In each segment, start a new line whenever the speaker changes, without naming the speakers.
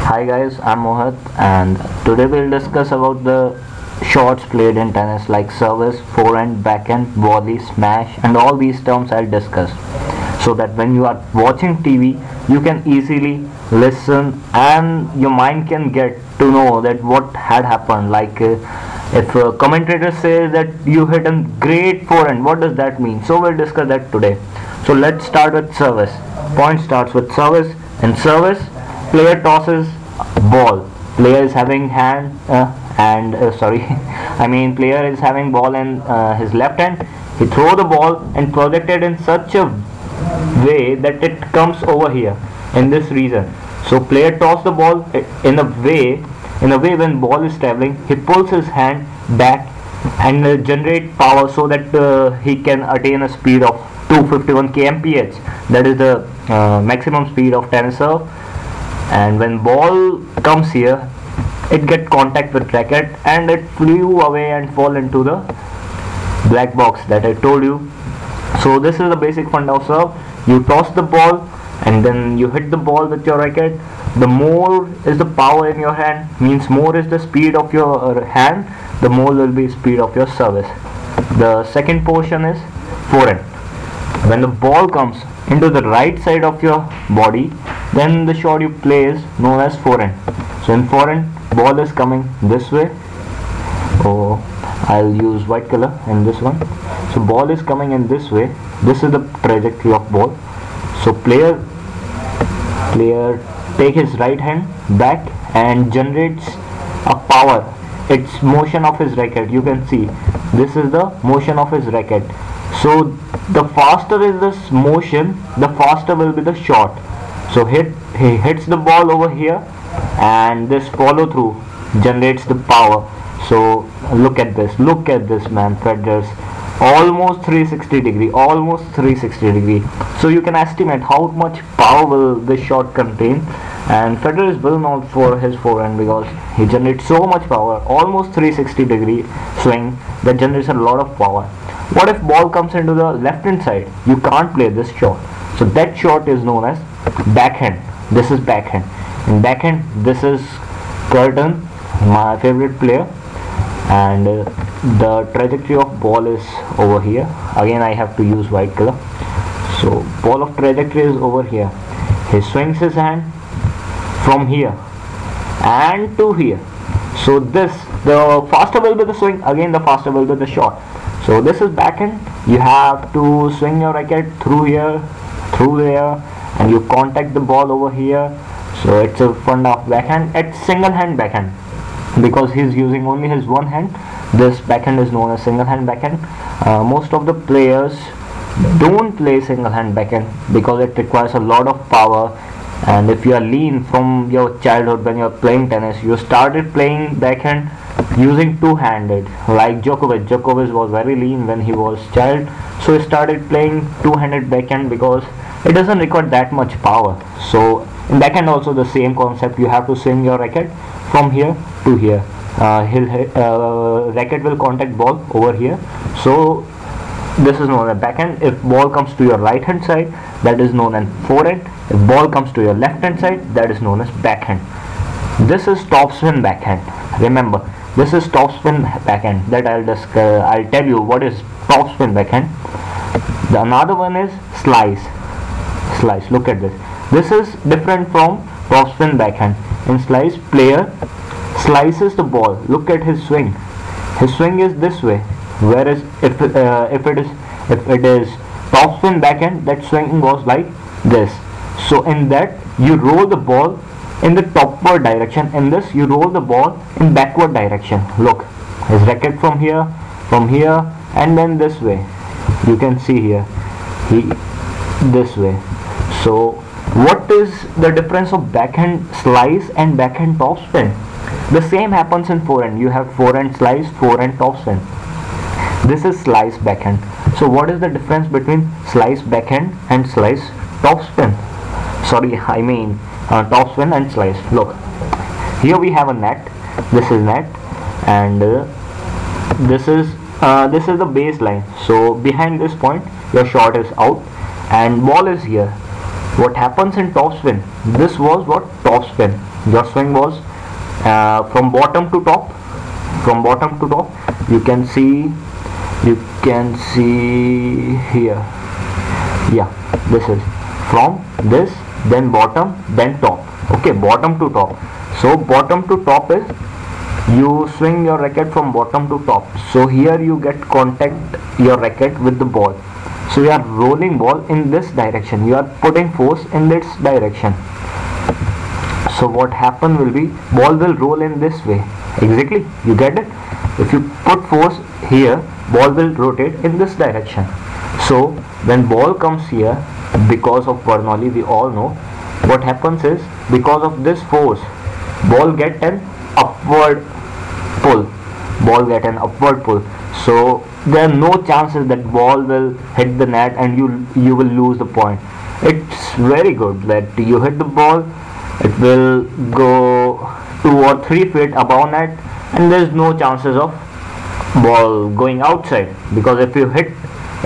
Hi guys, I'm Mohit and today we'll discuss about the shots played in tennis like service, forehand, backhand, volley, smash and all these terms I'll discuss so that when you are watching TV you can easily listen and your mind can get to know that what had happened if a commentator says that you hit a great forehand, what does that mean? So we'll discuss that today. So let's start with service. Point starts with service. In service, player tosses ball. Player is having hand sorry, I mean player is having ball in his left hand. He throw the ball and project it in such a way that it comes over here in this region. So player toss the ball in a way when ball is traveling, he pulls his hand back and generate power so that he can attain a speed of 251 kmph. That is the maximum speed of tennis serve. And when ball comes here, it get contact with racket and it flew away and fall into the black box that I told you. So this is the basic funda of serve. You toss the ball and then you hit the ball with your racket. The more is the power in your hand, means more is the speed of your hand, the more will be speed of your service. The second portion is forehand. When the ball comes into the right side of your body, then the shot you play is known as forehand. So in forehand, ball is coming this way. Oh, I'll use white color in this one. So ball is coming in this way. This is the trajectory of ball. So player take his right hand back and generates a power. It's motion of his racket. You can see this is the motion of his racket. So the faster is this motion, the faster will be the shot. So he hits the ball over here and this follow through generates the power. So look at this man, Federer's almost 360 degree. So you can estimate how much power will this shot contain. And Federer is well known for his forehand because he generates so much power, almost 360 degree swing that generates a lot of power. What if ball comes into the left hand side? You can't play this shot. So that shot is known as backhand. This is backhand. In backhand, this is Curtin, my favorite player, and the trajectory of ball is over here. Again I have to use white color. So ball of trajectory is over here. He swings his hand from here and to here. So the faster will be the swing, again the faster will be the shot. So this is backhand. You have to swing your racket through here, through there, and you contact the ball over here. So it's a funda of backhand. It's single hand backhand because he's using only his one hand. This backhand is known as single hand backhand. Most of the players don't play single hand backhand because it requires a lot of power. And if you are lean from your childhood, when you are playing tennis, you started playing backhand using two-handed, like Djokovic was very lean when he was child, so he started playing two-handed backhand because it doesn't require that much power. So in backhand also the same concept. You have to swing your racket from here to here. Racket will contact ball over here. So this is known as backhand. If ball comes to your right hand side, that is known as forehand. If ball comes to your left hand side, that is known as backhand. This is topspin backhand. Remember, this is topspin backhand. That I'll tell you what is topspin backhand. The another one is slice. Look at this. This is different from topspin backhand. In slice, player slices the ball. Look at his swing. His swing is this way. Whereas if it is topspin backhand, that swing was like this. So in that you roll the ball in the topward direction. In this you roll the ball in backward direction. Look, his racket from here, and then this way. You can see here, this way. So what is the difference of backhand slice and backhand topspin? The same happens in forehand. You have forehand slice, forehand topspin. This is slice backhand. So what is the difference between slice backhand and slice topspin? Sorry, I mean topspin and slice. Look, here we have a net. This is net, and this is the baseline. So behind this point, your shot is out, and ball is here. What happens in topspin? This was what topspin. Your swing was from bottom to top. From bottom to top. You can see here. Yeah, this is from this, then bottom, then top. Okay, bottom to top. So bottom to top is you swing your racket from bottom to top. So here you get contact your racket with the ball. So you are rolling ball in this direction. You are putting force in this direction. So what happen will be ball will roll in this way. Exactly, you get it? If you put force here, ball will rotate in this direction. So when ball comes here, because of Bernoulli, we all know what happens is because of this force, ball get an upward pull. Ball get an upward pull. So there are no chances that ball will hit the net and you will lose the point. It's very good that you hit the ball, it will go 2 or 3 feet above net, and there is no chances of ball going outside, because if you hit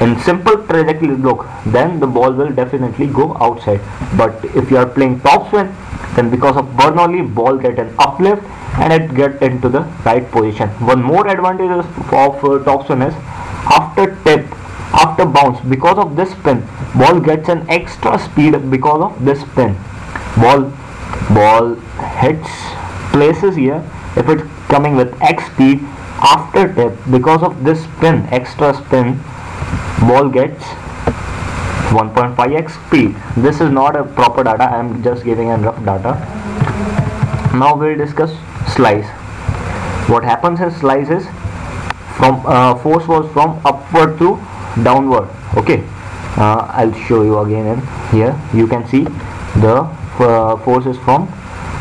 in simple trajectory, look, then the ball will definitely go outside. But if you are playing topspin, then because of Bernoulli, ball get an uplift and it get into the right position. One more advantage of topspin is after tip, after bounce, because of this spin, ball gets an extra speed because of this spin. Ball hits places here. If it's coming with X speed, after tip, because of this spin, extra spin, ball gets 1.5x speed. This is not a proper data, I am just giving a rough data. Now we'll discuss slice. What happens in slice is from force was from upward to downward. Okay, I'll show you again. In here you can see the force is from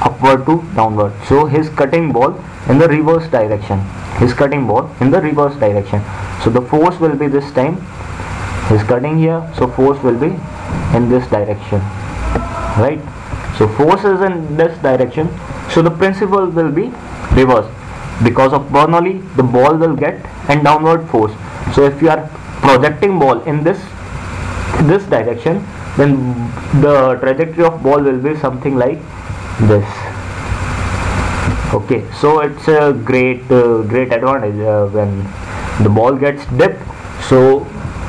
upward to downward. So he's cutting ball in the reverse direction. He's cutting ball in the reverse direction. So the force will be this time. He's cutting here, so force will be in this direction, right? So force is in this direction, so the principle will be reversed. Because of Bernoulli, the ball will get an downward force. So if you are projecting ball in this direction, then the trajectory of ball will be something like this. Okay, so it's a great advantage when the ball gets dipped. So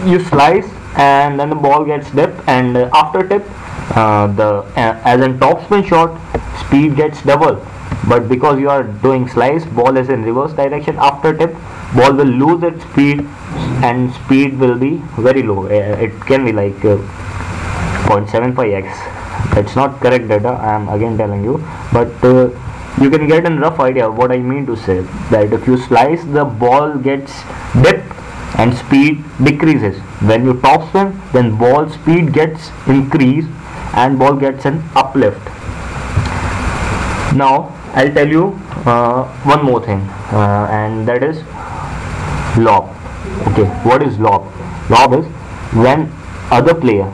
you slice and then the ball gets dipped, and after tip, as in topspin shot, speed gets double. But because you are doing slice, ball is in reverse direction. After tip, ball will lose its speed and speed will be very low. It can be like 0.75x. That's not correct data, I am again telling you, but you can get a rough idea of what I mean to say, that if you slice, the ball gets dipped and speed decreases. When you topspin, then ball speed gets increased and ball gets an uplift. Now I'll tell you one more thing, and that is lob. Okay, what is lob? Lob is when other player.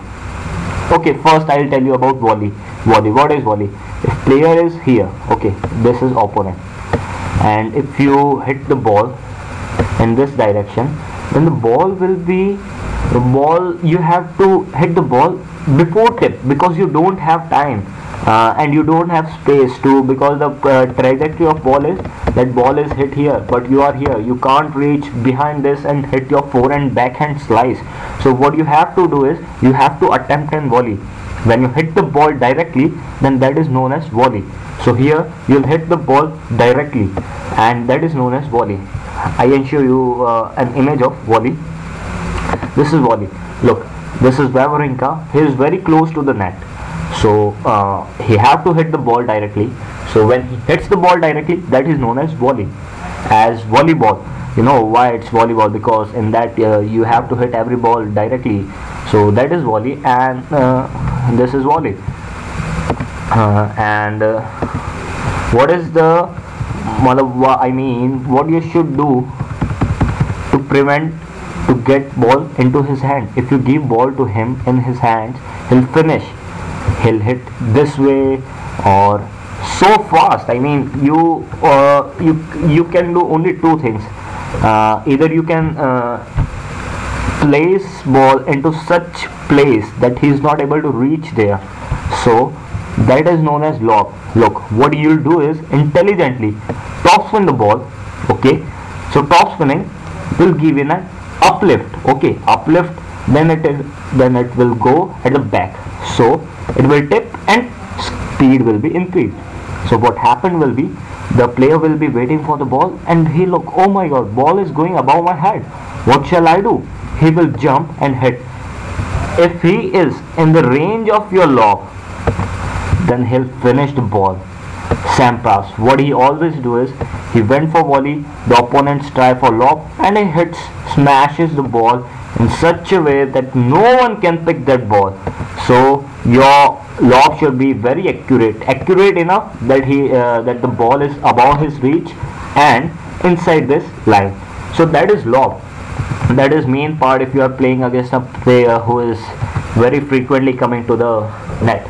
Okay, first I'll tell you about volley. What is volley? If player is here, okay, this is opponent, and if you hit the ball in this direction, then the ball will be you have to hit the ball before tip, because you don't have time and you don't have space to, because the trajectory of ball is that ball is hit here, but you are here, you can't reach behind this and hit your forehand backhand slice. So what you have to do is you have to attempt an volley. When you hit the ball directly, then that is known as volley. So here you'll hit the ball directly, and that is known as volley. I can show you an image of volley. This is volley. Look, this is Wawrinka. He is very close to the net, so he have to hit the ball directly. So when he hits the ball directly, that is known as volley. As volleyball, you know why it's volleyball, because in that you have to hit every ball directly. So that is volley, and this is volley. What is the I mean, what you should do to prevent to get ball into his hand? If you give ball to him in his hands, he'll finish. He'll hit this way or so fast. I mean, you can do only two things. Either you can place ball into such place that he is not able to reach there, So that is known as lob. Look, what you'll do is intelligently top spin the ball. Okay, so top spinning will give you an uplift. Okay, uplift, then it will go at the back, so it will tip and speed will be increased. So what happened will be, the player will be waiting for the ball and he look, oh my god, ball is going above my head, what shall I do? He will jump and hit. If he is in the range of your lob, then he'll finish the ball. Sampras, what he always do is, he went for volley, the opponents try for lob, and he hits, smashes the ball in such a way that no one can pick that ball. So your lob should be very accurate enough that that the ball is above his reach and inside this line. So that is lob. That is main part if you are playing against a player who is very frequently coming to the net.